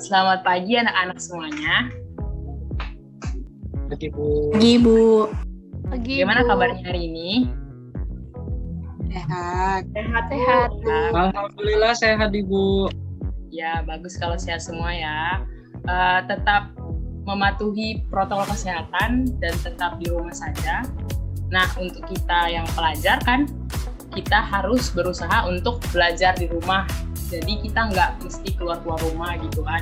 Selamat pagi anak-anak semuanya. Pagi, Bu. Pagi, Bu. Pagi, Gimana Bu. kabarnya hari ini? Sehat. Sehat, Bu. Alhamdulillah sehat, Ibu. Ya, bagus kalau sehat semua ya. Tetap mematuhi protokol kesehatan dan tetap di rumah saja. Nah, untuk kita yang pelajar kan, kita harus berusaha untuk belajar di rumah. Jadi kita nggak mesti keluar rumah gitu kan.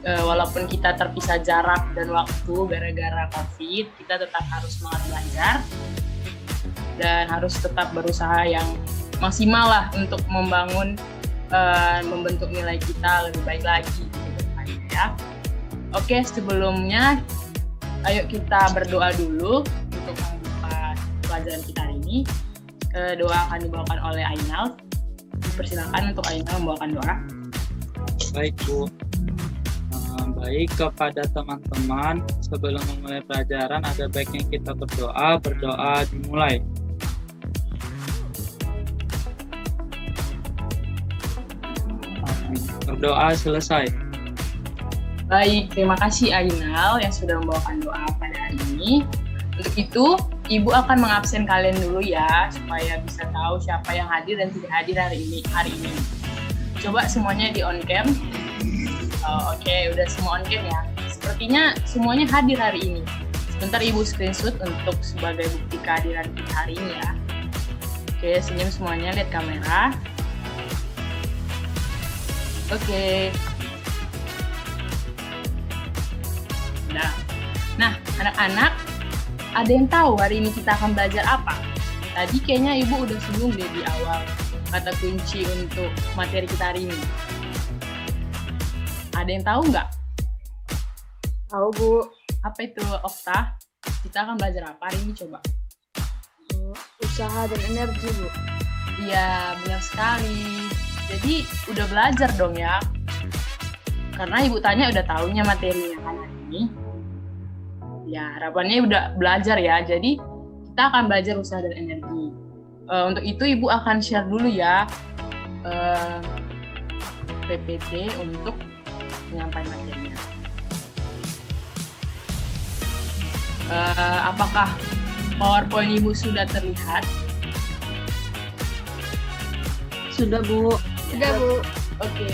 Walaupun kita terpisah jarak dan waktu gara-gara COVID, kita tetap harus semangat belajar dan harus tetap berusaha yang maksimal lah untuk membentuk nilai kita lebih baik lagi gitu depannya ya. Oke, sebelumnya ayo kita berdoa dulu untuk membuka pelajaran kita hari ini. Doa akan dibawakan oleh Ainal. Dipersilakan untuk Ainal membawakan doa. Baik, Bu. Baik, kepada teman-teman, sebelum memulai pelajaran ada baiknya kita berdoa dimulai. Berdoa selesai. Baik, terima kasih Ainal yang sudah membawakan doa pada hari ini. Untuk itu, Ibu akan mengabsen kalian dulu ya, supaya bisa tahu siapa yang hadir dan tidak hadir hari ini. Coba semuanya di on cam. Oke, udah semua on cam ya. Sepertinya semuanya hadir hari ini. Sebentar Ibu screenshot untuk sebagai bukti kehadiran kita hari ini ya. Oke, senyum semuanya, lihat kamera. Oke. Nah, anak-anak, ada yang tahu hari ini kita akan belajar apa? Tadi kayaknya Ibu udah singgung deh di awal kata kunci untuk materi kita hari ini. Ada yang tahu nggak? Tahu, Bu. Apa itu, Okta? Kita akan belajar apa hari ini coba? Usaha dan energi, Bu. Iya, benar sekali. Jadi udah belajar dong ya. Karena Ibu tanya udah tahunya materinya kan hari ini. Ya, harapannya udah belajar ya. Jadi kita akan belajar usaha dan energi. Untuk itu Ibu akan share dulu ya PPT untuk menyampaikan materinya. Apakah PowerPoint Ibu sudah terlihat? Sudah, Bu. Sudah, Bu. Oke.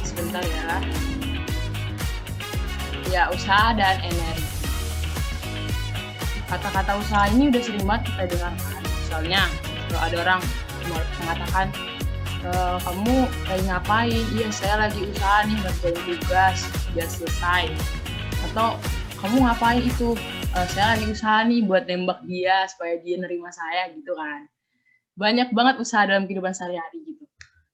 Sebentar ya. Ya, usaha dan energi. Kata-kata usaha ini udah sering banget kita dengarkan. Misalnya, kalau ada orang mengatakan, kamu lagi ngapain? Iya, saya lagi usaha nih, ngerjain tugas biar selesai. Atau, kamu ngapain itu? Saya lagi usaha nih buat nembak dia supaya dia nerima saya gitu kan. Banyak banget usaha dalam kehidupan sehari-hari gitu.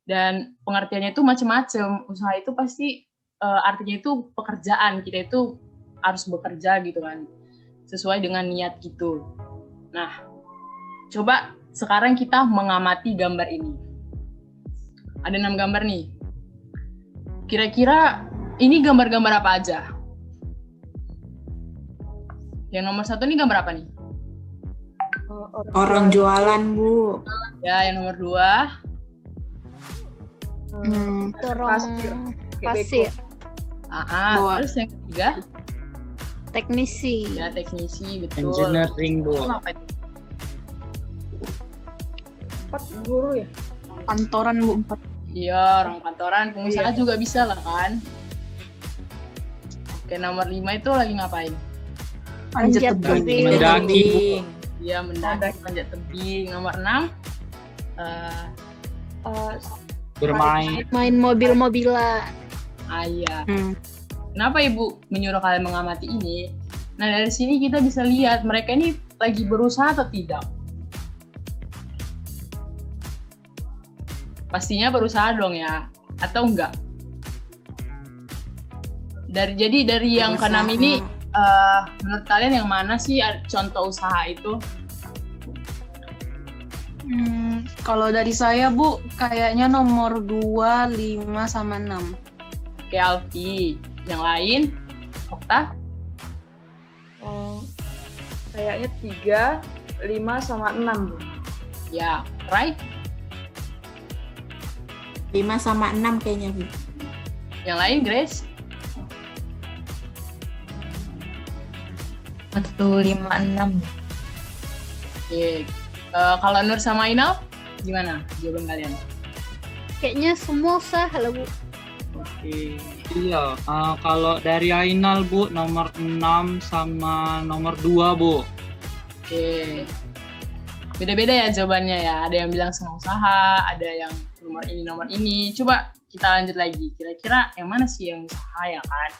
Dan pengertiannya itu macam-macam. Usaha itu pasti artinya itu pekerjaan, kita itu harus bekerja gitu kan, sesuai dengan niat gitu. Nah, coba sekarang kita mengamati gambar ini. Ada 6 gambar nih. Kira-kira ini gambar-gambar apa aja? Yang nomor 1 ini gambar apa nih? Orang jualan, Bu. Ya, yang nomor 2. Pasir. Terus yang ketiga? Teknisi. Ya, teknisi, betul. Engineering, Bu. Apa itu? 4 guru ya? Kantoran, Bu. 4. Iya, orang kantoran, pengusaha juga bisa lah kan. Oke, nomor 5 itu lagi ngapain? Panjat tebing. Mendaki, Bu. Iya, mendaki, panjat tebing. Nomor 6? Bermain. Main mobil-mobilan. Iya. Kenapa Ibu menyuruh kalian mengamati ini? Nah, dari sini kita bisa lihat mereka ini lagi berusaha atau tidak. Pastinya berusaha dong ya, atau enggak? Dari yang keenam ini, menurut kalian yang mana sih contoh usaha itu? Kalau dari saya, Bu, kayaknya nomor 2, 5, sama 6. Oke, Alfi. Yang lain? Okta? Kayaknya 3, 5, sama 6, Bu. Ya, right? 5 sama 6 kayaknya, Bu. Yang lain, Grace? 156. Oke. Kalau Nur sama Inal, gimana jawaban kalian? Kayaknya semua sah lah, Bu. Oke. Iya, kalau dari Ainal Bu, nomor 6 sama nomor 2 Bu. Oke. Beda-beda ya jawabannya ya. Ada yang bilang semua usaha, ada yang nomor ini. Coba kita lanjut lagi. Kira-kira yang mana sih yang usaha ya kan?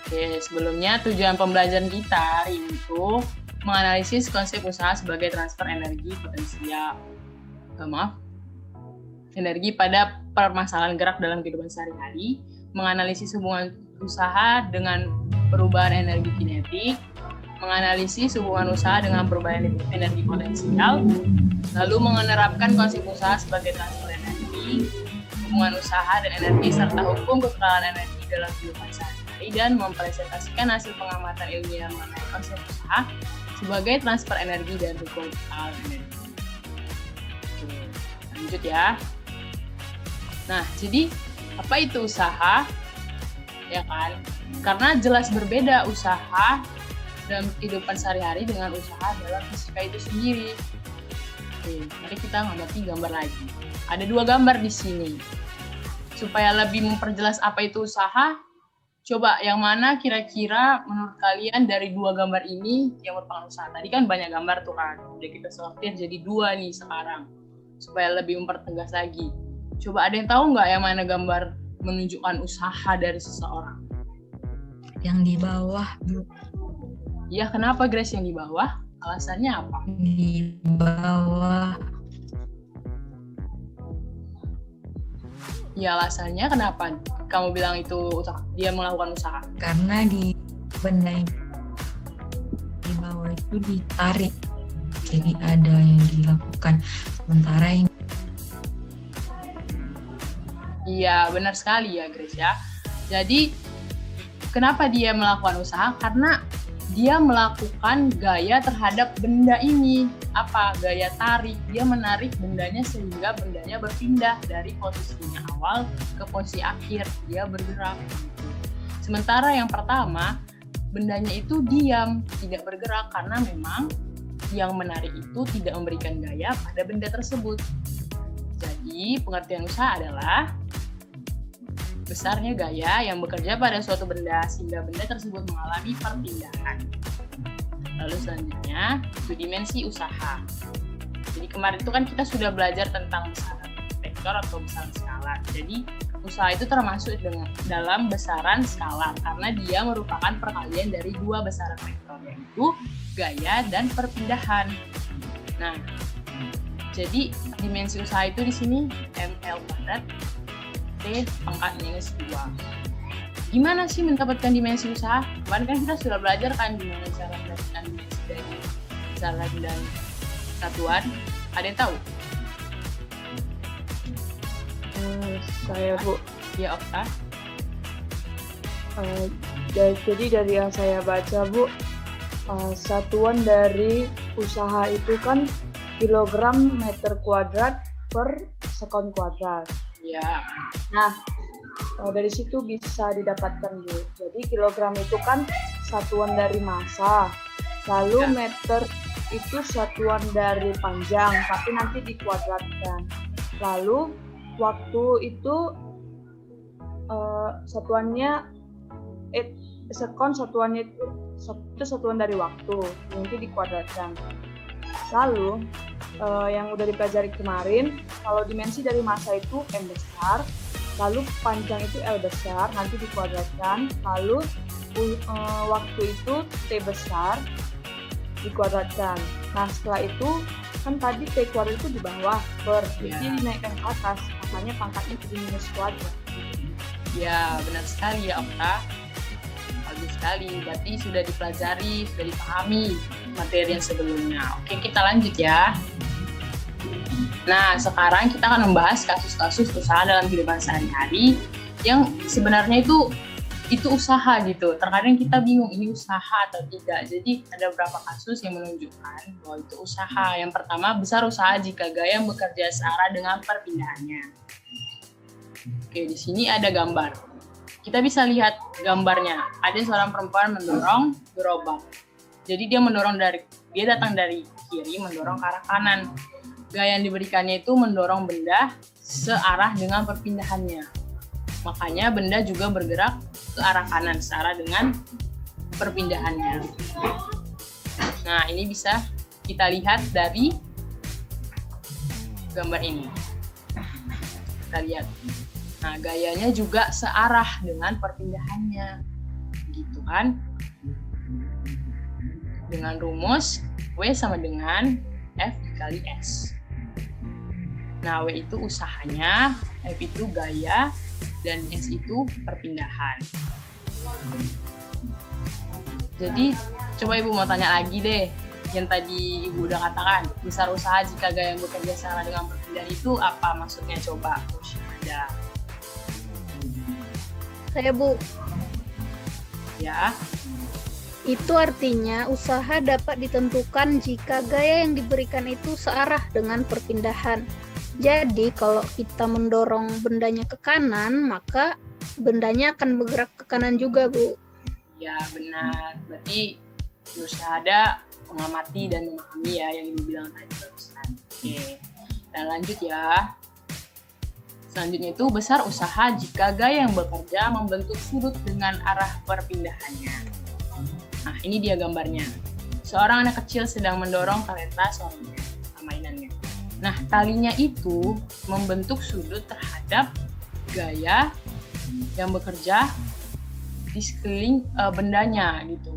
Oke, sebelumnya tujuan pembelajaran kita hari ini tuh menganalisis konsep usaha sebagai transfer energi potensial. Energi pada permasalahan gerak dalam kehidupan sehari-hari, menganalisis hubungan usaha dengan perubahan energi kinetik, menganalisis hubungan usaha dengan perubahan energi potensial, lalu menerapkan konsep usaha sebagai transfer energi, hubungan usaha dan energi, serta hukum kekeralan energi dalam kehidupan sehari-hari, dan mempresentasikan hasil pengamatan ilmiah mengenai konsep usaha sebagai transfer energi dan hukum kekeralan energi. Oke, lanjut ya. Nah, jadi apa itu usaha? Ya kan? Karena jelas berbeda usaha dalam kehidupan sehari-hari dengan usaha dalam fisika itu sendiri. Oke, mari kita ngamati gambar lagi. Ada 2 gambar di sini. Supaya lebih memperjelas apa itu usaha, coba yang mana kira-kira menurut kalian dari 2 gambar ini yang merupakan usaha? Tadi kan banyak gambar tuh kan. Udah kita sortir jadi 2 nih sekarang. Supaya lebih mempertegas lagi. Coba ada yang tahu nggak yang mana gambar menunjukkan usaha dari seseorang? Yang di bawah, Bu. Ya, kenapa Grace yang di bawah? Alasannya apa? Di bawah. Ya, alasannya kenapa kamu bilang itu dia melakukan usaha? Karena di benda di bawah itu ditarik. Jadi ada yang dilakukan. Sementara yang Iya, benar sekali ya Grace ya. Jadi, kenapa dia melakukan usaha? Karena dia melakukan gaya terhadap benda ini. Apa? Gaya tarik. Dia menarik bendanya sehingga bendanya berpindah dari posisinya awal ke posisi akhir. Dia bergerak. Sementara yang pertama, bendanya itu diam, tidak bergerak karena memang yang menarik itu tidak memberikan gaya pada benda tersebut. Jadi, pengertian usaha adalah besarnya gaya yang bekerja pada suatu benda sehingga benda tersebut mengalami perpindahan. Lalu selanjutnya, itu dimensi usaha. Jadi kemarin itu kan kita sudah belajar tentang besaran vektor atau besaran skala. Jadi usaha itu termasuk dalam besaran skala karena dia merupakan perkalian dari 2 besaran vektor, yaitu gaya dan perpindahan. Nah, jadi dimensi usaha itu di sini ml kuadrat T pangkat minus 2. Gimana sih mendapatkan dimensi usaha? Kemarin kan kita sudah belajar kan gimana cara mendapatkan dimensi dari besaran dan satuan. Ada yang tahu? Saya Bu. Ya, Okta. Jadi dari yang saya baca Bu, satuan dari usaha itu kan kilogram meter kuadrat per sekon kuadrat. Ya. Nah, dari situ bisa didapatkan Bu. Jadi kilogram itu kan satuan dari massa, lalu meter itu satuan dari panjang, tapi nanti dikuadratkan. Lalu waktu itu satuannya sekon satuannya itu satuan dari waktu, nanti dikuadratkan. Lalu yang udah dipelajari kemarin, kalau dimensi dari massa itu M besar, lalu panjang itu L besar, nanti dikuadratkan, lalu waktu itu T besar, dikuadratkan. Nah, setelah itu, kan tadi T kuadrat itu di bawah, jadi dinaikkan ke atas, makanya pangkatnya jadi minus kuadrat. Ya, benar sekali ya Okta. Bagus sekali, berarti sudah dipelajari, sudah dipahami materi yang sebelumnya. Oke, kita lanjut ya. Nah, sekarang kita akan membahas kasus-kasus usaha dalam kehidupan sehari-hari yang sebenarnya itu itu usaha gitu. Terkadang kita bingung ini usaha atau tidak. Jadi ada beberapa kasus yang menunjukkan bahwa itu usaha. Yang pertama, besar usaha jika gaya bekerja searah dengan perpindahannya. Oke, di sini ada gambar. Kita bisa lihat gambarnya. Ada seorang perempuan mendorong gerobak. Jadi dia datang dari kiri mendorong ke arah kanan. Gaya yang diberikannya itu mendorong benda searah dengan perpindahannya. Makanya benda juga bergerak ke arah kanan searah dengan perpindahannya. Nah, ini bisa kita lihat dari gambar ini. Kita lihat. Nah, gayanya juga searah dengan perpindahannya. Gitu kan? Dengan rumus W sama dengan F dikali S. Nah, W itu usahanya, F itu gaya, dan S itu perpindahan. Jadi, coba Ibu mau tanya lagi deh. Yang tadi Ibu udah katakan, besar usaha jika gaya yang bekerja searah dengan perpindahan itu apa maksudnya? Coba, ada. Saya Bu, Ya, itu artinya usaha dapat ditentukan jika gaya yang diberikan itu searah dengan perpindahan. Jadi kalau kita mendorong bendanya ke kanan, maka bendanya akan bergerak ke kanan juga, Bu. ya benar. Berarti berusaha ada mengamati dan memahami ya yang Ibu bilang tadi barusan. Oke, kita lanjut ya. Selanjutnya itu besar usaha jika gaya yang bekerja membentuk sudut dengan arah perpindahannya. Nah, ini dia gambarnya. Seorang anak kecil sedang mendorong kereta mainannya. Nah, talinya itu membentuk sudut terhadap gaya yang bekerja di sekeliling bendanya gitu.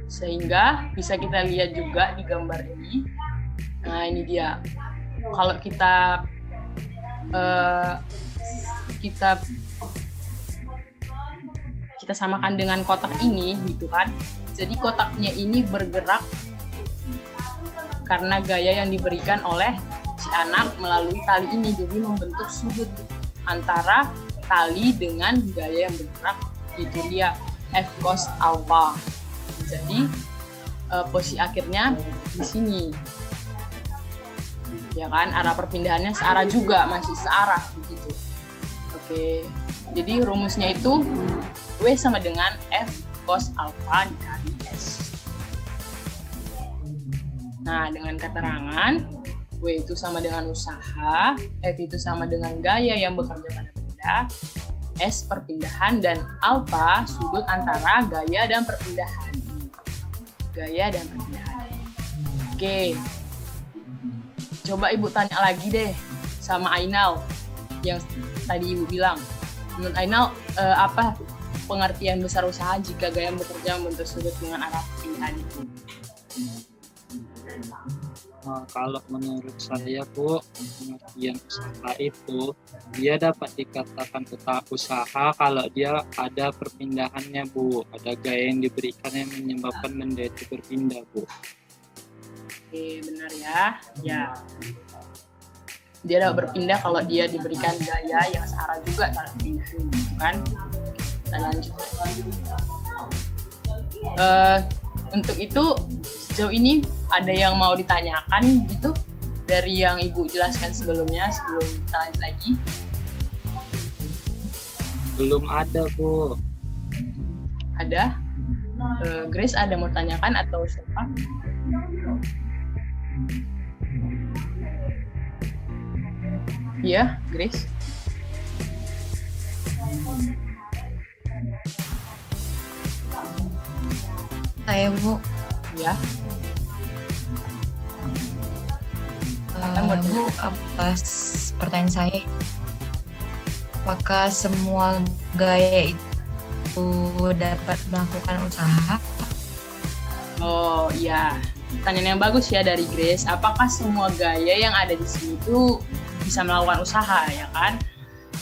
Sehingga bisa kita lihat juga di gambar ini. Nah, ini dia. Kalau kita samakan dengan kotak ini gitu kan. Jadi kotaknya ini bergerak karena gaya yang diberikan oleh si anak melalui tali ini. Jadi membentuk sudut antara tali dengan gaya yang bergerak. Itu dia F cos alpha. Jadi posisi akhirnya di sini. Ya kan, arah perpindahannya searah juga, masih searah begitu. Oke. Jadi rumusnya itu W sama dengan F cos alpha dikali S. Nah, dengan keterangan W itu sama dengan usaha, F itu sama dengan gaya yang bekerja pada benda, S perpindahan, dan alpha sudut antara gaya dan perpindahan. Gaya dan perpindahan. Oke. Coba Ibu tanya lagi deh sama Ainal yang tadi Ibu bilang. Menurut Ainal, apa pengertian besar usaha jika gaya bekerja membentuk sudut dengan arah perpindahan itu? Nah, kalau menurut saya Bu, pengertian usaha itu dia dapat dikatakan usaha kalau dia ada perpindahannya Bu, ada gaya yang diberikan yang menyebabkan benda itu berpindah Bu. Oke, benar ya. Ya. Dia dapat berpindah kalau dia diberikan gaya yang searah juga cara pindahan, gitu kan? Kita lanjut. Untuk itu sejauh ini ada yang mau ditanyakan gitu dari yang Ibu jelaskan sebelumnya sebelum kita lanjut lagi? Belum ada Bu. Ada? Grace ada mau tanyakan atau siapa? Iya, Grace. Saya Bu, Ya. Bu, pertanyaan saya, apakah semua gaya itu dapat melakukan usaha? Oh iya, pertanyaan yang bagus ya dari Grace. Apakah semua gaya yang ada di sini itu bisa melakukan usaha, ya kan?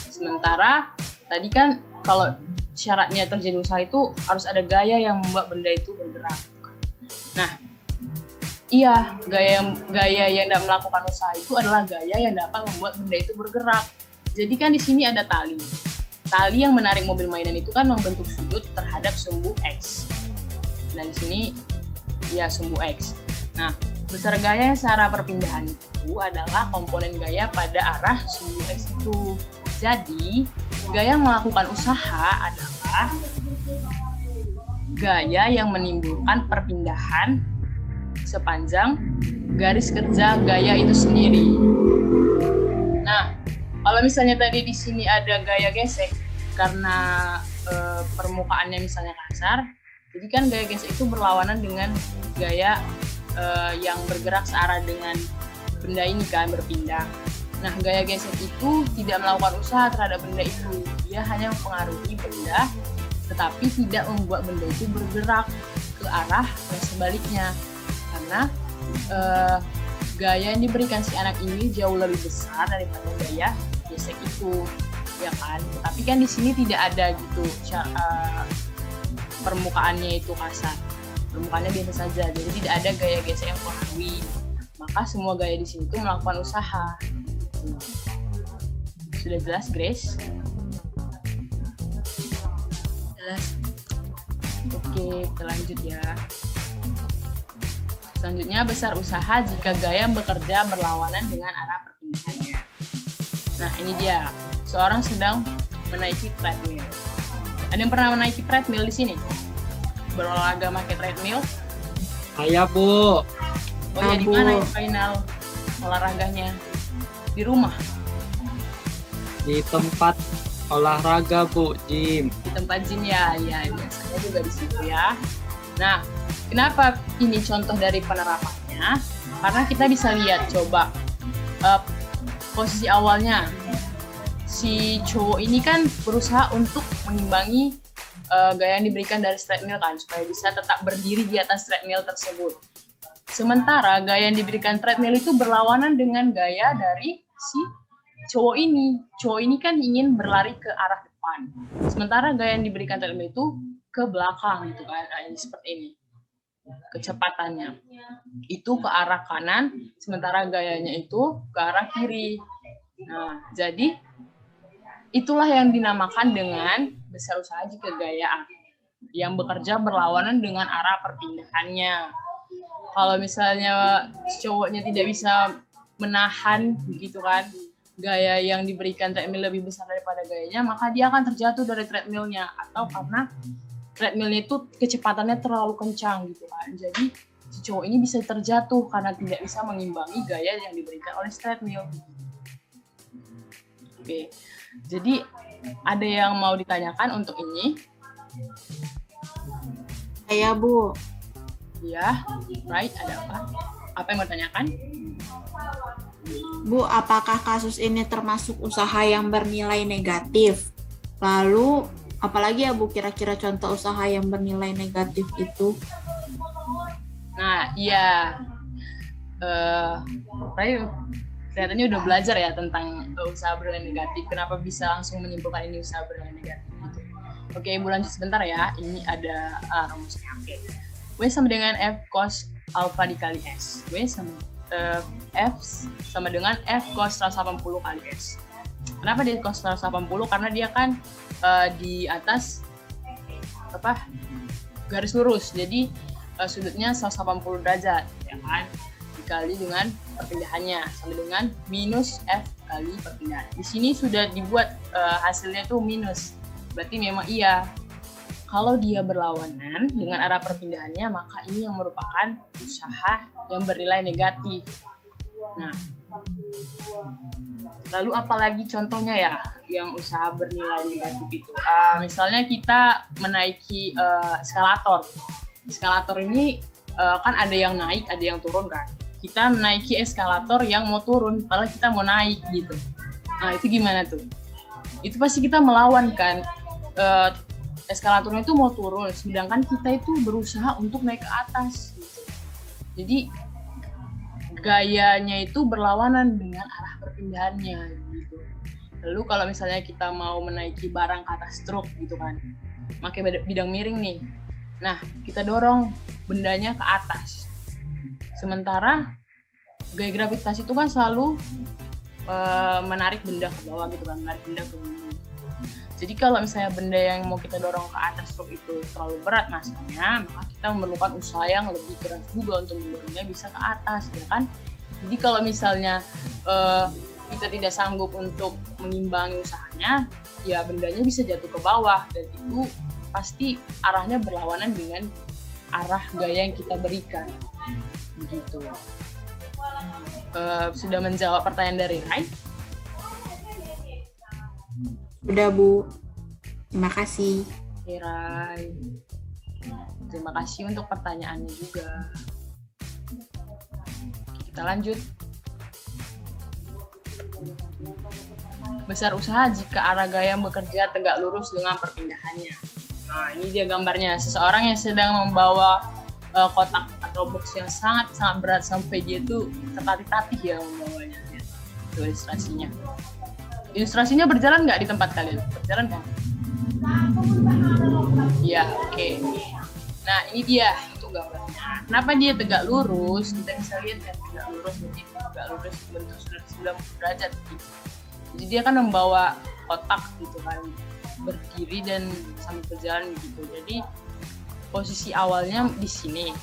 Sementara tadi kan kalau syaratnya terjadi usaha itu harus ada gaya yang membuat benda itu bergerak. Nah, iya, gaya yang dapat melakukan usaha itu adalah gaya yang dapat membuat benda itu bergerak. Jadi kan di sini ada tali. tali yang menarik mobil mainan itu kan membentuk sudut terhadap sumbu X. Nah di sini ya sumbu X. Nah besar gaya yang searah perpindahan itu adalah komponen gaya pada arah sumbu X itu. Jadi gaya melakukan usaha adalah gaya yang menimbulkan perpindahan sepanjang garis kerja gaya itu sendiri. Nah, kalau misalnya tadi di sini ada gaya gesek karena permukaannya misalnya kasar, jadi kan gaya gesek itu berlawanan dengan gaya yang bergerak searah dengan benda ini kan, berpindah. Nah, gaya gesek itu tidak melakukan usaha terhadap benda itu, dia hanya mempengaruhi benda, tetapi tidak membuat benda itu bergerak ke arah yang sebaliknya, karena gaya yang diberikan si anak ini jauh lebih besar daripada gaya gesek itu, ya kan? Tapi kan di sini tidak ada gitu permukaannya itu kasar, permukaannya biasa saja, jadi tidak ada gaya gesek yang mempengaruhi. Maka semua gaya di sini tuh melakukan usaha. Sudah jelas, Grace? Jelas. Oke, kita lanjut ya. Selanjutnya, besar usaha jika gaya bekerja berlawanan dengan arah perpindahannya. Nah, ini dia. Seorang sedang menaiki treadmill. Ada yang pernah menaiki treadmill di sini? Berolahraga pakai treadmill? Saya, Bu. Oh ya, di mana ya final olahraganya? Di rumah? Di tempat olahraga, Bu, gym. Di tempat gym ya, biasanya juga di situ ya. Nah, kenapa ini contoh dari penerapannya? Karena kita bisa lihat, coba posisi awalnya si cowok ini kan berusaha untuk mengimbangi gaya yang diberikan dari treadmill kan, supaya bisa tetap berdiri di atas treadmill tersebut. Sementara gaya yang diberikan treadmill itu berlawanan dengan gaya dari si cowok ini. Cowok ini kan ingin berlari ke arah depan. Sementara gaya yang diberikan treadmill itu ke belakang gitu kan, seperti ini. Kecepatannya itu ke arah kanan, sementara gayanya itu ke arah kiri. Nah, jadi itulah yang dinamakan dengan besar usaha jika gaya yang bekerja berlawanan dengan arah perpindahannya. Kalau misalnya cowoknya tidak bisa menahan gitu kan, gaya yang diberikan treadmill lebih besar daripada gayanya, maka dia akan terjatuh dari treadmillnya, atau karena treadmillnya itu kecepatannya terlalu kencang gitu kan. Jadi si cowok ini bisa terjatuh karena tidak bisa mengimbangi gaya yang diberikan oleh treadmill. Oke, jadi ada yang mau ditanyakan untuk ini? Saya, Bu. Ya, right, ada apa? Apa yang mau ditanyakan? Bu, apakah kasus ini termasuk usaha yang bernilai negatif? Lalu, apalagi ya Bu, kira-kira contoh usaha yang bernilai negatif itu? Nah, iya. Kelihatannya udah belajar ya tentang usaha bernilai negatif. Kenapa bisa langsung menyimpulkan ini usaha bernilai negatif gitu. Oke, Ibu lanjut sebentar ya. Ini ada rumusnya. Oke. W sama dengan F cos alpha dikali S. W sama F sama dengan F cos 180 kali S. Kenapa dia cos 180? Karena dia kan di atas garis lurus. Jadi sudutnya 180 derajat, ya kan? Dikali dengan perpindahannya sama dengan minus F kali perpindahan. Di sini sudah dibuat hasilnya tuh minus. Berarti memang iya. Kalau dia berlawanan dengan arah perpindahannya, maka ini yang merupakan usaha yang bernilai negatif. Nah, lalu apalagi contohnya ya yang usaha bernilai negatif itu? Misalnya kita menaiki eskalator. Eskalator ini kan ada yang naik, ada yang turun kan. Kita menaiki eskalator yang mau turun, padahal kita mau naik gitu. Nah, itu gimana tuh? Itu pasti kita melawan kan. Eskalatornya itu mau turun, sedangkan kita itu berusaha untuk naik ke atas gitu. Jadi gayanya itu berlawanan dengan arah perpindahannya gitu. Lalu kalau misalnya kita mau menaiki barang ke atas truk gitu kan, pakai bidang miring nih. Nah, kita dorong bendanya ke atas. Sementara gaya gravitasi itu kan selalu menarik benda ke bawah gitu kan, menarik benda ke bumi. Jadi kalau misalnya benda yang mau kita dorong ke atas truk itu terlalu berat masanya, maka kita memerlukan usaha yang lebih keras juga untuk mendorongnya bisa ke atas, ya kan? Jadi kalau misalnya kita tidak sanggup untuk mengimbangi usahanya, ya bendanya bisa jatuh ke bawah, dan itu pasti arahnya berlawanan dengan arah gaya yang kita berikan. Begitu. Sudah menjawab pertanyaan dari Rai? Udah, Bu. Terima kasih. Oke, Rai. Terima kasih untuk pertanyaannya juga. Kita lanjut. Besar usaha jika arah gaya bekerja tegak lurus dengan perpindahannya. Nah, ini dia gambarnya. Seseorang yang sedang membawa kotak atau box yang sangat berat sampai dia itu tertatih-tatih ya membawanya. Itu ilustrasinya. Ilustrasinya berjalan nggak di tempat kalian? Berjalan kan? Ya, oke. Nah, ini dia untuk gambarnya. Kenapa dia tegak lurus? Kita bisa lihat kan tegak lurus, jadi tegak lurus bentuk 90 derajat gitu. Jadi dia kan membawa kotak gitu kan, berdiri dan sambil berjalan gitu. Jadi posisi awalnya di sini,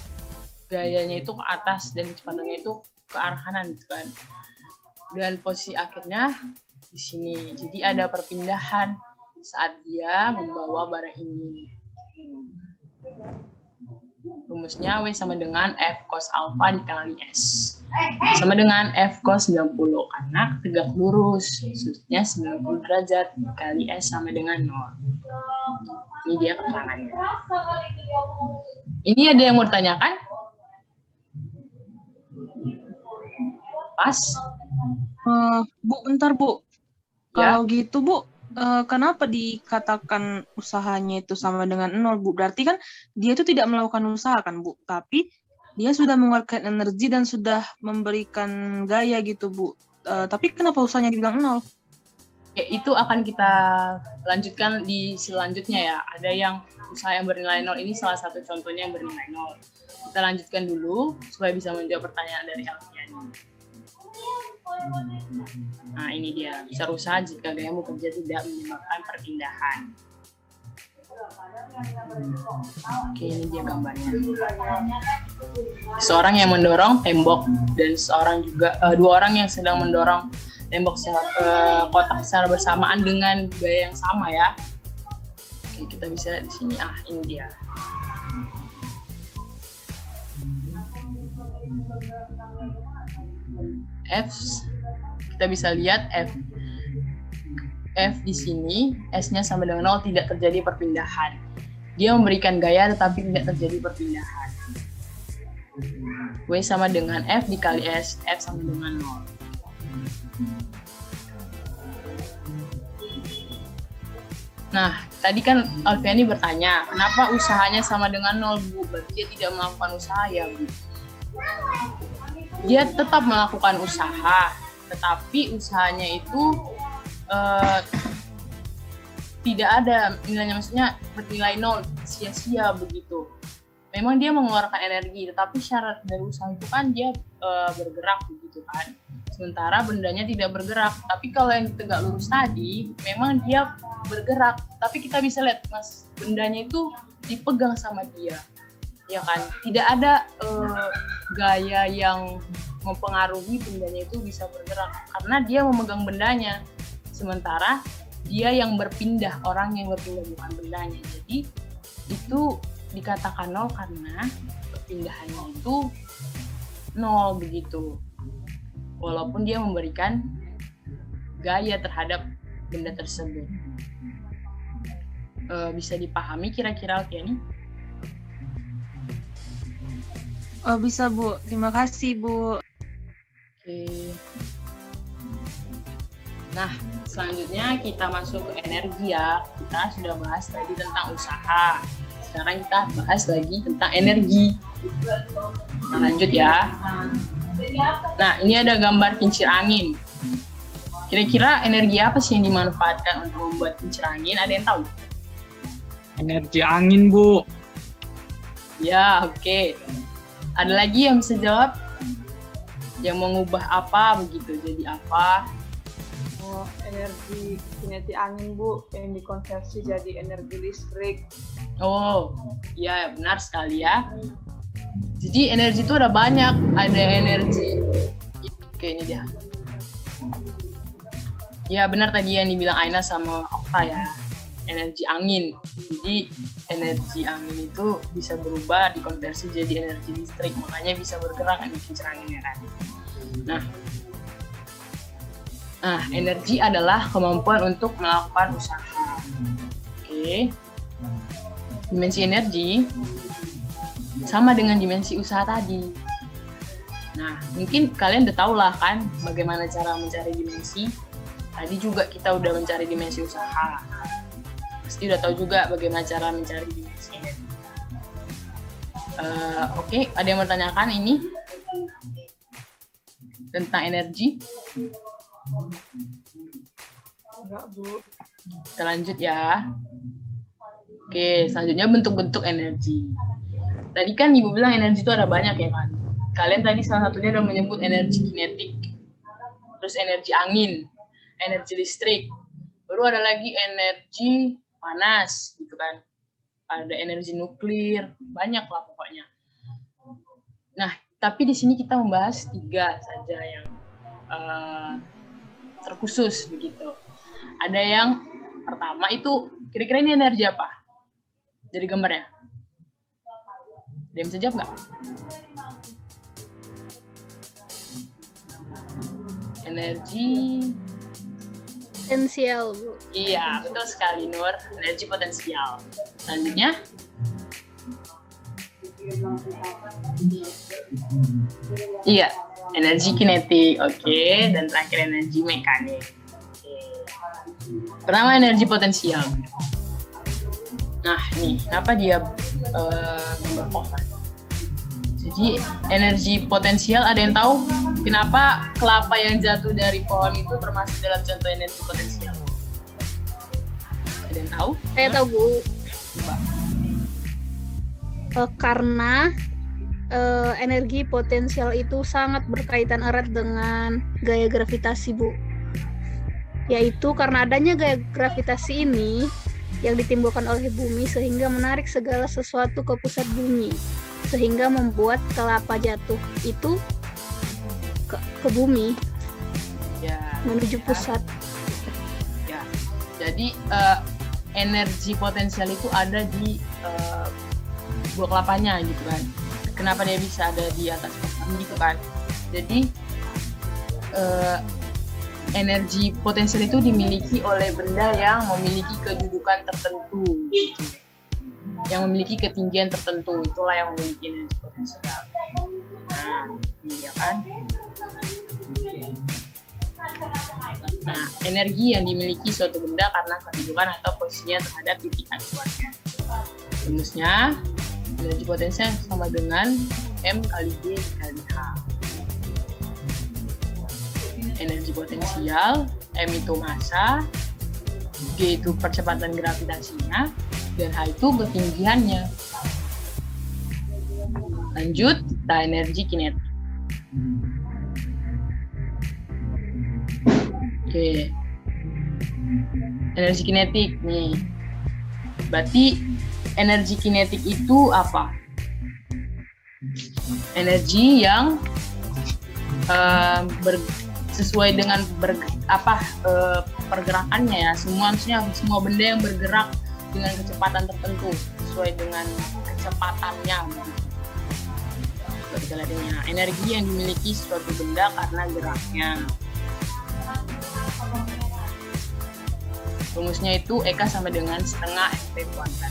gayanya itu ke atas dan kecepatannya itu ke arah kanan gitu kan. Dan posisi akhirnya di sini. Jadi ada perpindahan saat dia membawa barang ini. Rumusnya W sama dengan F cos alpha dikali S. Sama dengan F cos 90 karena tegak lurus. Maksudnya 90 derajat dikali S sama dengan 0. Ini dia keterangannya. Ini ada yang mau ditanyakan? Pas? Bu, bentar Bu. Ya. Kalau gitu Bu, kenapa dikatakan usahanya itu sama dengan 0, Bu? Berarti kan dia itu tidak melakukan usaha kan, Bu? Tapi dia sudah mengeluarkan energi dan sudah memberikan gaya gitu, Bu. Tapi kenapa usahanya dibilang 0? Ya, itu akan kita lanjutkan di selanjutnya ya. Ada yang usaha yang bernilai 0, ini salah satu contohnya yang bernilai 0. Kita lanjutkan dulu supaya bisa menjawab pertanyaan dari Alfian. Nah, ini dia. Besar usaha jika gaya bekerja tidak menyebabkan perpindahan. Oke, ini dia gambarnya. Seorang yang mendorong tembok dan dua orang yang sedang mendorong tembok kotak secara bersamaan dengan gaya yang sama ya. Oke, kita bisa lihat di sini. Ini dia. F, kita bisa lihat F di sini, S-nya sama dengan 0, tidak terjadi perpindahan. Dia memberikan gaya tetapi tidak terjadi perpindahan. W sama dengan F dikali S, F sama dengan 0. Nah, tadi kan Alfiani bertanya, kenapa usahanya sama dengan 0, Bu? Berarti dia tidak melakukan usaha ya, Bu? Dia tetap melakukan usaha, tetapi usahanya itu tidak ada nilainya, maksudnya bernilai 0, sia-sia begitu. Memang dia mengeluarkan energi, tetapi syarat dari usaha itu kan dia bergerak begitu kan. Sementara bendanya tidak bergerak. Tapi kalau yang tegak lurus tadi, memang dia bergerak. Tapi kita bisa lihat, Mas, bendanya itu dipegang sama dia. Ya kan, tidak ada gaya yang mempengaruhi bendanya itu bisa bergerak karena dia memegang bendanya, sementara dia yang berpindah, orang yang berpindah bukan bendanya. Jadi itu dikatakan 0 karena perpindahannya itu 0 begitu, walaupun dia memberikan gaya terhadap benda tersebut. Bisa dipahami kira-kira Alfiani? Bisa, Bu. Terima kasih, Bu. Oke. Nah, selanjutnya kita masuk ke energi ya. Kita sudah bahas tadi tentang usaha. Sekarang kita bahas lagi tentang energi. Nah, lanjut ya. Nah, ini ada gambar kincir angin. Kira-kira energi apa sih yang dimanfaatkan untuk membuat kincir angin? Ada yang tahu? Energi angin, Bu. Ya, oke. Ada lagi yang bisa jawab? Yang mengubah apa begitu, jadi apa? energi kinetik angin, Bu, yang dikonversi jadi energi listrik. Oh, ya benar sekali ya. Jadi energi itu ada banyak, ada energi. Oke, ini dia. Ya benar tadi yang dibilang Aina sama Okta ya, energi angin. Jadi energi angin itu bisa berubah, dikonversi jadi energi listrik, makanya bisa bergerak angin kencang anginnya kan. Nah, energi adalah kemampuan untuk melakukan usaha. Oke. Dimensi energi sama dengan dimensi usaha tadi. Nah, mungkin kalian udah tahu lah kan bagaimana cara mencari dimensi. Tadi juga kita udah mencari dimensi usaha. Pasti udah tahu juga bagaimana cara mencari dimensi energi. Oke, ada yang bertanyakan ini tentang energi? Enggak, Bu. Kita lanjut ya. Oke, selanjutnya bentuk-bentuk energi. Tadi kan Ibu bilang energi itu ada banyak ya kan? Kalian tadi salah satunya udah menyebut energi kinetik. Terus energi angin, energi listrik. Baru ada lagi energi panas gitu kan. Ada energi nuklir, banyak lah pokoknya. Nah, tapi di sini kita membahas 3 saja yang terkhusus begitu. Ada yang pertama itu kira-kira ini energi apa? Dari gambarnya. Ada yang bisa jawab nggak? Energi Potensial, Bu. Iya, betul sekali Nur. Energi potensial. Selanjutnya iya, energi kinetik. Oke, dan terakhir energi mekanik. Oke. Pertama energi potensial. Nah, nih, kenapa dia gambar pohon? Jadi, energi potensial, ada yang tahu kenapa kelapa yang jatuh dari pohon itu termasuk dalam contoh energi potensial? Ada yang tahu? Saya tahu, Bu. Coba. Karena energi potensial itu sangat berkaitan erat dengan gaya gravitasi, Bu. Yaitu karena adanya gaya gravitasi ini yang ditimbulkan oleh bumi sehingga menarik segala sesuatu ke pusat bumi, sehingga membuat kelapa jatuh itu ke bumi, Ya. menuju pusat. Ya. Jadi energi potensial itu ada di buah kelapanya gitu kan. Kenapa dia bisa ada di atas pohon gitu kan? Jadi energi potensial itu dimiliki oleh benda yang memiliki kedudukan tertentu, gitu. Yang memiliki ketinggian tertentu, itulah yang memiliki energi potensial. Nah, iya kan? Nah, energi yang dimiliki suatu benda karena kedudukan atau posisinya terhadap titik acuannya. Rumusnya, energi potensial sama dengan M kali G kali H. Energi potensial, M itu massa, G itu percepatan gravitasinya, dan H itu ketinggiannya. Lanjut, kita energi kinetik. Oke. Energi kinetik nih. Berarti energi kinetik itu apa? Energi yang sesuai dengan pergerakannya ya. Semua benda yang bergerak dengan kecepatan tertentu sesuai dengan kecepatannya. Seperti lainnya, energi yang dimiliki suatu benda karena geraknya. Rumusnya itu EK sama dengan setengah FP kuadrat.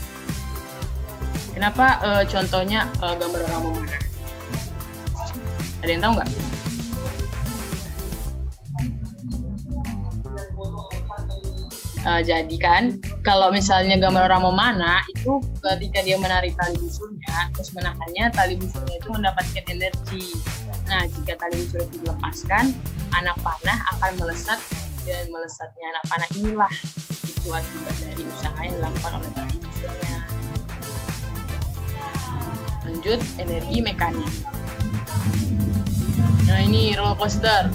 Kenapa contohnya gambar orang memanah? Ada yang tahu nggak? Jadi kan kalau misalnya gambar orang memanah itu ketika dia menarik tali busurnya terus menahannya, tali busurnya itu mendapatkan energi. Nah, jika tali busur itu dilepaskan, anak panah akan melesat, dan melesatnya anak panah inilah itu akibat dari usaha yang dilakukan oleh tali busurnya. Lanjut, energi mekanik. Nah, ini roller coaster.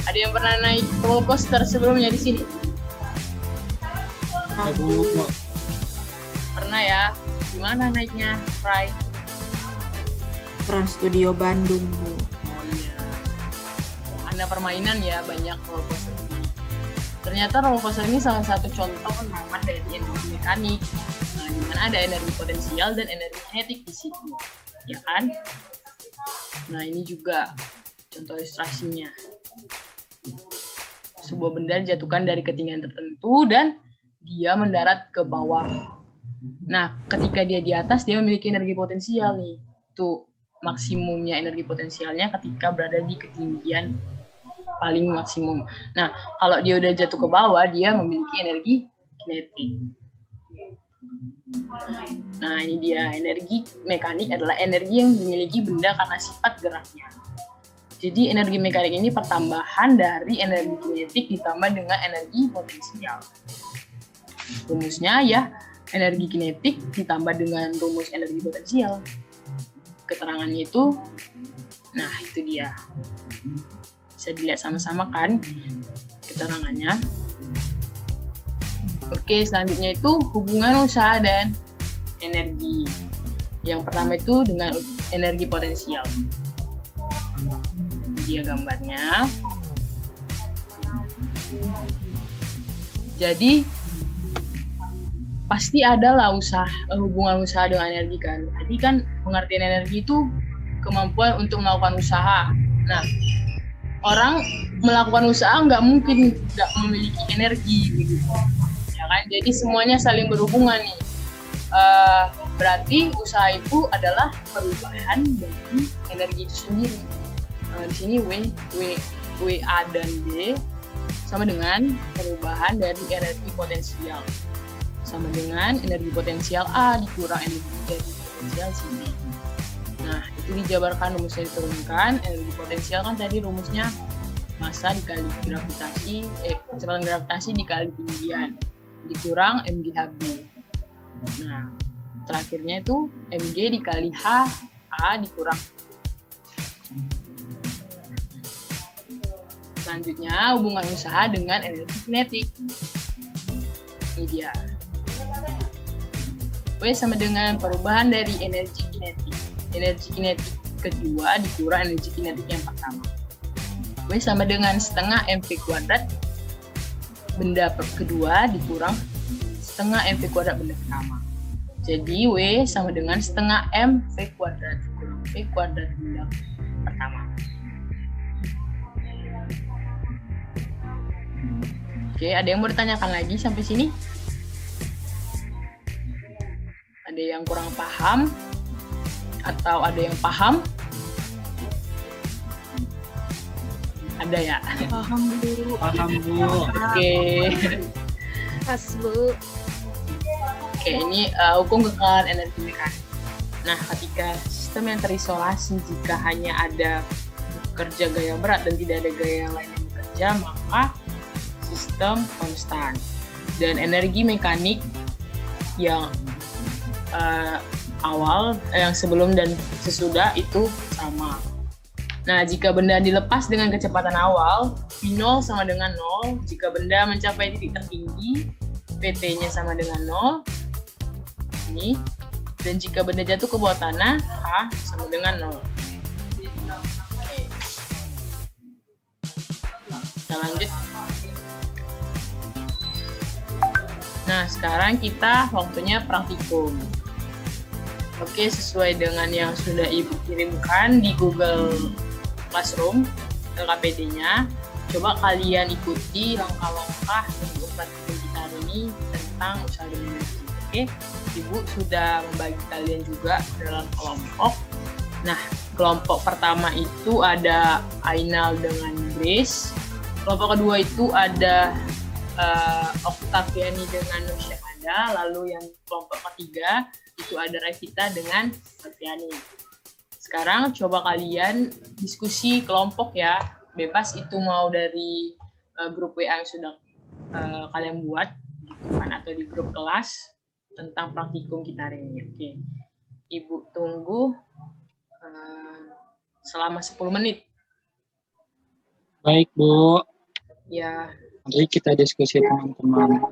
Ada yang pernah naik roller coaster sebelumnya di sini? Bu. Pernah ya? Gimana naiknya, Fry? Trans Studio Bandung, Bu. Oh iya. Ada permainan ya, banyak roller coaster. Ternyata roller coaster ini salah satu contoh penerapan dari energi mekanik. Nah, di mana ada energi potensial dan energi kinetik di situ, ya kan? Nah, ini juga contoh ilustrasinya. Sebuah benda dijatuhkan dari ketinggian tertentu dan dia mendarat ke bawah. Nah, ketika dia di atas, dia memiliki energi potensial nih. Tuh, maksimumnya energi potensialnya ketika berada di ketinggian paling maksimum. Nah, kalau dia udah jatuh ke bawah, dia memiliki energi kinetik. Nah, ini dia. Energi mekanik adalah energi yang dimiliki benda karena sifat geraknya. Jadi, energi mekanik ini pertambahan dari energi kinetik ditambah dengan energi potensial. Rumusnya ya, energi kinetik ditambah dengan rumus energi potensial. Keterangannya itu, nah itu dia. Bisa dilihat sama-sama kan keterangannya. Oke, selanjutnya itu hubungan usaha dan energi. Yang pertama itu dengan energi potensial. Dia gambarnya. Jadi pasti ada lah hubungan usaha dengan energi kan. Tadi kan pengertian energi itu kemampuan untuk melakukan usaha. Nah, orang melakukan usaha nggak mungkin nggak memiliki energi gitu. Ya kan? Jadi semuanya saling berhubungan nih. Berarti usaha itu adalah perubahan dari energi itu sendiri. Di sini W A dan D sama dengan perubahan dari energi potensial. Sama dengan energi potensial A dikurang energi potensial sini. Nah, itu dijabarkan, rumusnya diturunkan. Energi potensial kan tadi rumusnya massa dikali gravitasi, kecepatan gravitasi dikali ketinggian, dikurang mgHb. Nah, terakhirnya itu mg dikali h, A dikurang. Selanjutnya, hubungan usaha dengan energi kinetik. Ini dia. W sama dengan perubahan dari energi kinetik. Energi kinetik kedua dikurang energi kinetik yang pertama. W sama dengan setengah mv kuadrat benda kedua dikurang setengah mv kuadrat benda pertama. Jadi W sama dengan setengah mv kuadrat dikurang v kuadrat benda pertama. Oke, ada yang mau ditanyakan lagi sampai sini? Ada yang kurang paham? Atau ada yang paham? Ada ya? Paham, Bu. Paham, Bu. Oke. Pas, Bu. Oke, ini hukum kekalahan energi mekanik. Nah, ketika sistem yang terisolasi, jika hanya ada kerja gaya berat dan tidak ada gaya lain yang bekerja, maka sistem konstan. Dan energi mekanik yang awal, yang sebelum dan sesudah itu sama. Nah, jika benda dilepas dengan kecepatan awal, V0 sama dengan 0. Jika benda mencapai titik tertinggi, PT-nya sama dengan 0. Ini. Dan jika benda jatuh ke bawah tanah, H sama dengan 0. Oke. Kita lanjut. Nah, sekarang kita waktunya praktikum. Oke, sesuai dengan yang sudah Ibu kirimkan di Google Classroom, LKPD-nya, coba kalian ikuti langkah-langkah untuk praktikum kita hari ini tentang usaha dan energi. Oke, Ibu sudah membagi kalian juga dalam kelompok. Nah, kelompok pertama itu ada Ainal dengan Grace. Kelompok kedua itu ada Oktaviani dengan Nusyahada, lalu yang kelompok ketiga itu ada Revita dengan Oktaviani. Sekarang coba kalian diskusi kelompok ya, bebas itu mau dari grup WA yang sudah kalian buat gitu kan, atau di grup kelas tentang praktikum kita hari ini. Oke, Ibu tunggu selama 10 menit. Baik, Bu. Ya, Mari kita diskusi teman-teman.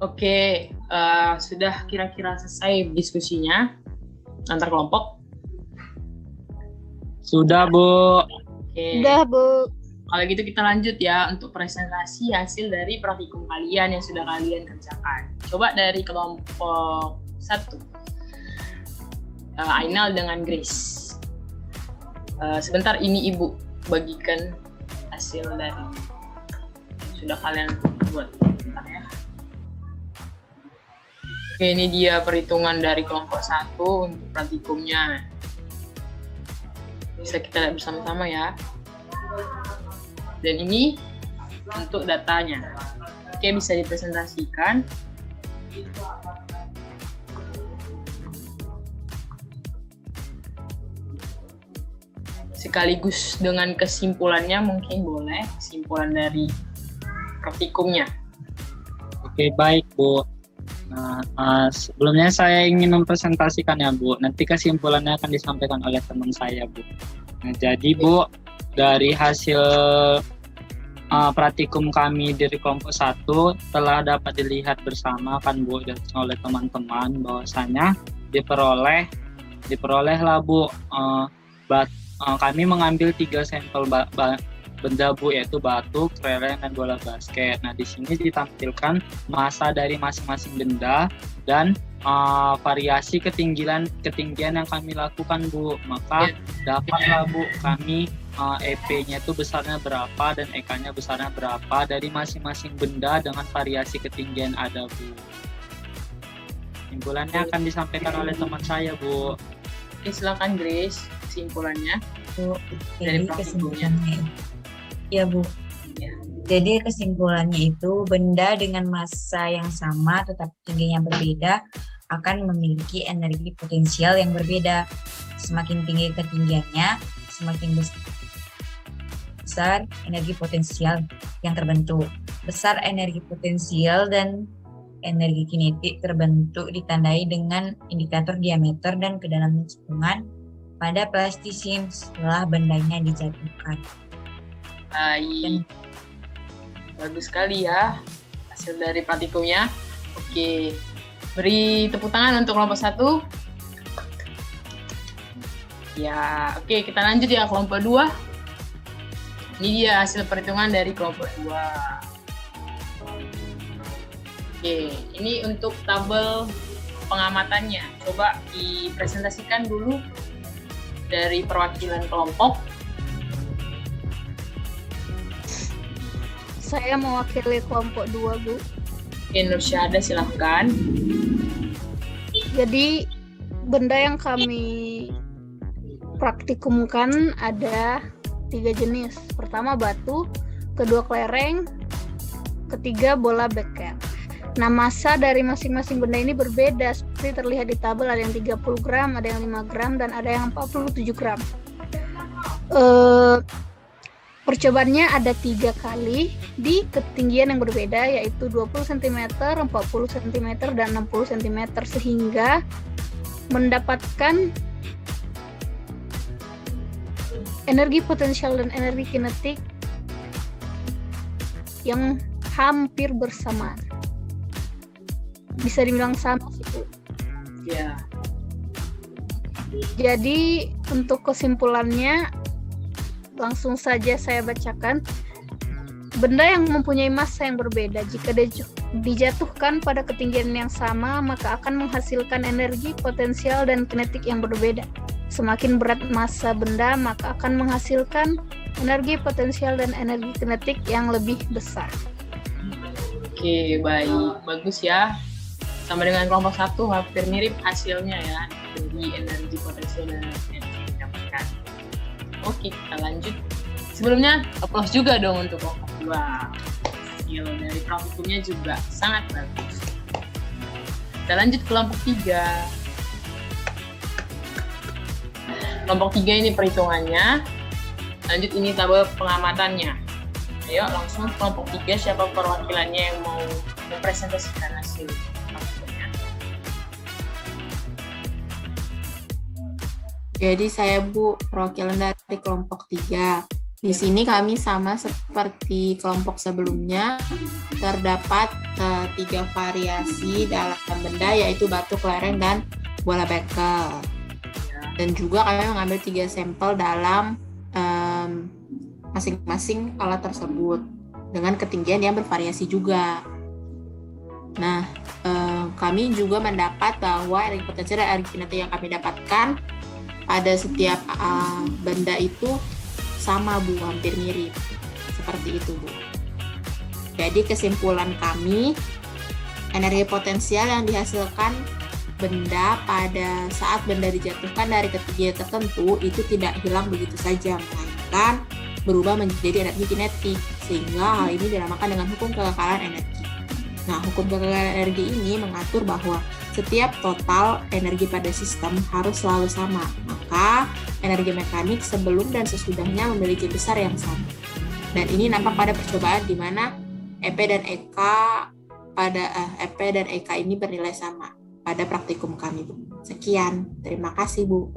oke. Sudah kira-kira selesai diskusinya antar kelompok. Sudah, Bu. Oke. Udah, Bu. Kalau gitu kita lanjut ya untuk presentasi hasil dari praktikum kalian yang sudah kalian kerjakan. Coba dari kelompok 1. Ainal dengan Grace. Sebentar ini Ibu bagikan hasil dari sudah kalian buat. Bentar ya. Oke, ini dia perhitungan dari kelompok 1 untuk praktikumnya. Bisa kita lihat bersama-sama ya. Dan ini untuk datanya. Oke, bisa dipresentasikan. Sekaligus dengan kesimpulannya mungkin boleh, kesimpulan dari praktikumnya. Oke, baik, Bu. Nah, sebelumnya saya ingin mempresentasikan ya, Bu. Nanti kesimpulannya akan disampaikan oleh teman saya, Bu. Nah, jadi, Bu, dari hasil praktikum kami dari kelompok 1 telah dapat dilihat bersama kan, Bu, oleh teman-teman bahwasanya diperolehlah, Bu, kami mengambil 3 sampel benda, Bu, yaitu batu, kelereng, dan bola basket. Nah, di sini ditampilkan massa dari masing-masing benda dan variasi ketinggian yang kami lakukan, Bu. Maka dapatlah, Bu, kami EP-nya itu besarnya berapa dan EK-nya besarnya berapa dari masing-masing benda dengan variasi ketinggian ada, Bu. Kesimpulannya akan disampaikan oleh teman saya, Bu. Oke, silakan Grace, kesimpulannya. Bu, Dari jadi praktikumnya. kesimpulannya ya, Bu. Ya. Jadi kesimpulannya itu benda dengan massa yang sama tetapi tingginya berbeda akan memiliki energi potensial yang berbeda. Semakin tinggi ketinggiannya, semakin besar energi potensial yang terbentuk. Besar energi potensial dan energi kinetik terbentuk ditandai dengan indikator diameter dan kedalaman cekungan pada plastisim setelah bendanya dijatuhkan. Baik. Bagus sekali ya hasil dari praktikumnya. Oke. Beri tepuk tangan untuk kelompok 1. Ya, oke, kita lanjut ya kelompok 2. Ini dia hasil perhitungan dari kelompok 2. Oke, ini untuk tabel pengamatannya. Coba dipresentasikan dulu dari perwakilan kelompok. Saya mewakili kelompok 2, Bu. Oke, Nursyahada silahkan. Jadi benda yang kami praktikumkan ada 3 jenis. Pertama batu, kedua kelereng, ketiga bola basket. Nah, massa dari masing-masing benda ini berbeda. Seperti terlihat di tabel, ada yang 30 gram, ada yang 5 gram, dan ada yang 47 gram. Percobaannya ada 3 kali di ketinggian yang berbeda, yaitu 20 cm, 40 cm, dan 60 cm, sehingga mendapatkan energi potensial dan energi kinetik yang hampir bersamaan. Bisa dibilang sama sih, Bu. Ya. Jadi untuk kesimpulannya langsung saja saya bacakan. Benda yang mempunyai massa yang berbeda jika dijatuhkan pada ketinggian yang sama maka akan menghasilkan energi potensial dan kinetik yang berbeda. Semakin berat massa benda maka akan menghasilkan energi potensial dan energi kinetik yang lebih besar. Oke, baik. Bagus ya. Sama dengan kelompok 1, hampir mirip hasilnya ya. Dari energi potensial dan energi yang didapatkan. Oke, kita lanjut. Sebelumnya, applause juga dong untuk kelompok 2. Hasil dari praktikumnya juga sangat bagus. Kita lanjut ke kelompok 3. Kelompok 3 ini perhitungannya. Lanjut ini tabel pengamatannya. Ayo langsung kelompok 3, siapa perwakilannya yang mau mempresentasikan hasil praktikumnya? Jadi saya Bu, perwakilan dari kelompok 3. Di sini kami sama seperti kelompok sebelumnya, terdapat 3 variasi dalam benda, yaitu batu, kelereng, dan bola bekel. Dan juga kami mengambil 3 sampel dalam masing-masing alat tersebut dengan ketinggian yang bervariasi juga. Nah, kami juga mendapat bahwa energi potensial dan energi kinetik yang kami dapatkan pada setiap benda itu sama Bu, hampir mirip. Seperti itu Bu. Jadi kesimpulan kami, energi potensial yang dihasilkan benda pada saat benda dijatuhkan dari ketinggian tertentu itu tidak hilang begitu saja, melainkan berubah menjadi energi kinetik, sehingga hal ini dinamakan dengan hukum kekekalan energi. Nah, hukum kekekalan energi ini mengatur bahwa setiap total energi pada sistem harus selalu sama, maka energi mekanik sebelum dan sesudahnya memiliki besar yang sama. Dan ini nampak pada percobaan di mana EP dan EK ini bernilai sama pada praktikum kami, Bu. Sekian, terima kasih Bu.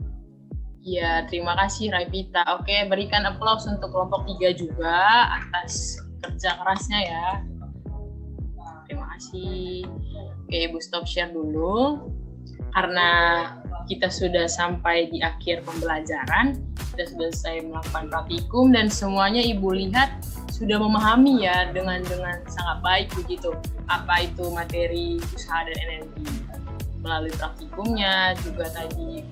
Ya, terima kasih Raipita. Oke, berikan aplaus untuk kelompok 3 juga atas kerja kerasnya ya. Terima kasih. Oke, Ibu stop share dulu. Karena kita sudah sampai di akhir pembelajaran, kita sudah selesai melakukan praktikum dan semuanya Ibu lihat sudah memahami ya dengan sangat baik begitu apa itu materi usaha dan energi. Melalui praktikumnya, juga tadi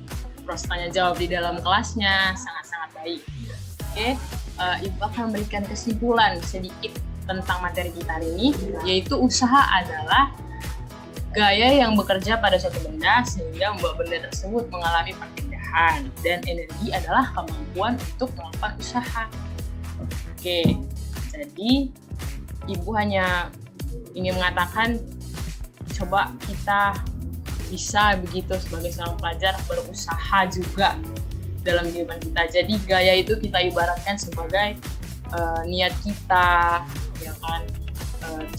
proses tanya jawab di dalam kelasnya sangat-sangat baik. Oke, Ibu akan memberikan kesimpulan sedikit tentang materi kita hari ini, yaitu usaha adalah gaya yang bekerja pada suatu benda sehingga membuat benda tersebut mengalami perpindahan, dan energi adalah kemampuan untuk melakukan usaha. Oke, jadi Ibu hanya ingin mengatakan coba kita bisa begitu sebagai seorang pelajar berusaha juga dalam kehidupan kita. Jadi gaya itu kita ibaratkan sebagai niat kita, ya kan,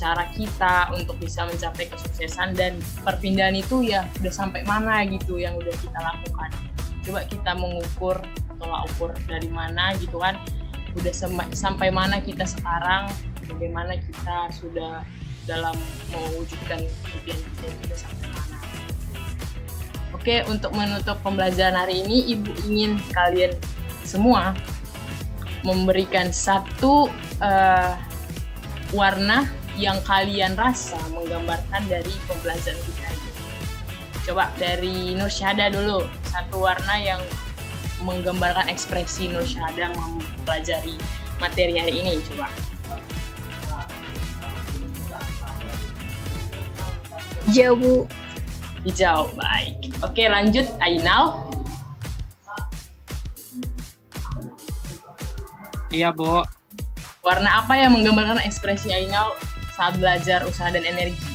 cara kita untuk bisa mencapai kesuksesan, dan perpindahan itu ya udah sampai mana gitu yang udah kita lakukan. Coba kita mengukur atau ukur dari mana gitu kan, udah sampai mana kita sekarang, bagaimana kita sudah dalam mewujudkan impian kita yang sudah sampai mana. Oke, untuk menutup pembelajaran hari ini, Ibu ingin kalian semua memberikan satu warna yang kalian rasa menggambarkan dari pembelajaran kita ini. Coba dari Nur Syahada dulu, satu warna yang menggambarkan ekspresi Nur Syahada mempelajari materi hari ini, coba. Hijau Bu. Hijau, baik. Oke, lanjut Ainal. Iya Bu. Warna apa yang menggambarkan ekspresi Ainal saat belajar usaha dan energi?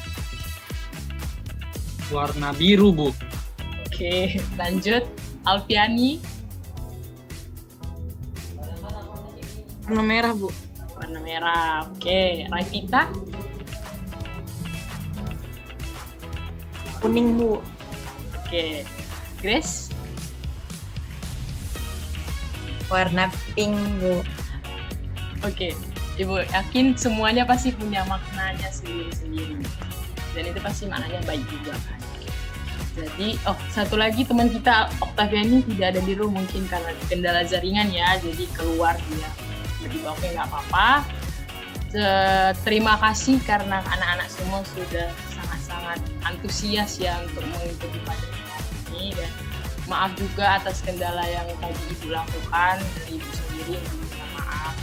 Warna biru Bu. Oke, lanjut Alfiani. Warna merah Bu. Warna merah. Oke, Raifita. Kuning Bu. Oke, Grace. Warna pink, Bu. Oke, Ibu yakin semuanya pasti punya maknanya sendiri-sendiri. Dan itu pasti maknanya baik juga kan. Jadi, satu lagi teman kita Octaviani tidak ada di room mungkin karena kendala jaringan ya, jadi keluar dia. Jadi oke, nggak apa-apa. Terima kasih karena anak-anak semua sudah sangat antusias ya untuk mengikuti materi ini, dan maaf juga atas kendala yang tadi Ibu lakukan, dari Ibu sendiri minta maaf.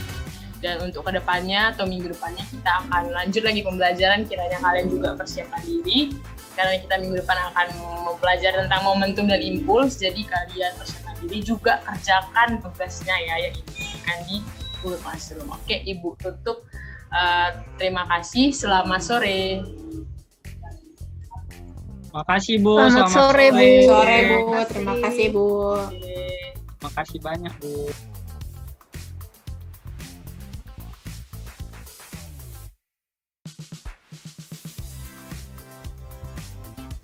Dan untuk kedepannya atau minggu depannya kita akan lanjut lagi pembelajaran, kiranya kalian juga persiapkan diri karena kita minggu depan akan mempelajari tentang momentum dan impuls, jadi kalian persiapkan diri juga, kerjakan tugasnya ya yang diberikan di Google Classroom. Oke, Ibu tutup. Terima kasih, selamat sore. Makasih Bu. Selamat sore Bu. Sore Bu. Terima kasih Bu. Makasih banyak Bu.